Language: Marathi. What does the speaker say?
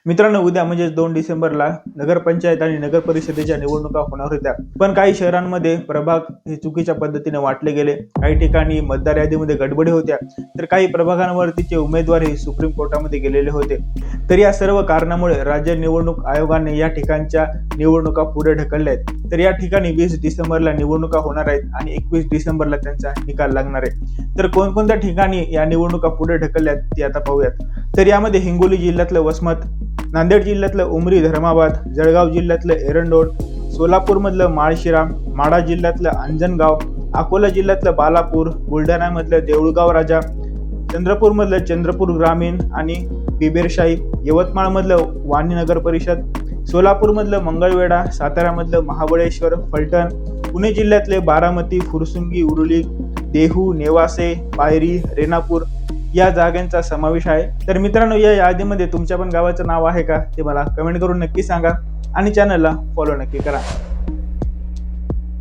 मित्रांनो, उद्या म्हणजे 2 डिसेंबरला नगरपंचायत आणि नगर परिषदेच्या निवडणुका होणार होत्या. पण काही शहरांमध्ये प्रभाग हे चुकीच्या पद्धतीने वाटले गेले. काही ठिकाणी मतदार यादीमध्ये गडबडी होत्या, तर काही प्रभागांवरतीचे उमेदवार हे सुप्रीम कोर्टामध्ये गेलेले होते. तर या सर्व कारणामुळे राज्य निवडणूक आयोगाने या ठिकाणच्या निवडणुका पुढे ढकलल्या आहेत. तर या ठिकाणी 20 डिसेंबरला निवडणुका होणार आहेत आणि 21 डिसेंबरला त्यांचा निकाल लागणार आहे. तर कोणकोणत्या ठिकाणी या निवडणुका पुढे ढकलल्यात ते आता पाहूयात. तर यामध्ये हिंगोली जिल्ह्यातलं वसमत, नांदेड जिल्ह्यातलं उमरी धर्माबाद, जळगाव जिल्ह्यातलं एरंडोल, सोलापूरमधलं माळशिरस, माढा जिल्ह्यातलं अंजनगाव, अकोला जिल्ह्यातलं बालापूर, बुलढाण्यामधलं देऊळगाव राजा, चंद्रपूरमधलं चंद्रपूर ग्रामीण आणि बिबेरशाही, यवतमाळमधलं वाणी नगर परिषद, सोलापूरमधलं मंगळवेढा, साताऱ्यामधलं महाबळेश्वर, फलटण, पुणे जिल्ह्यातले बारामती, फुरसुंगी, उरुली, देहू, नेवासे, पायरी, रेणापूर या जागांचा समावेश आहे. तर मित्रांनो, या यादीमध्ये तुमच्या पण गावाचं नाव आहे का ते मला कमेंट करून नक्की सांगा आणि चॅनलला फॉलो नक्की करा.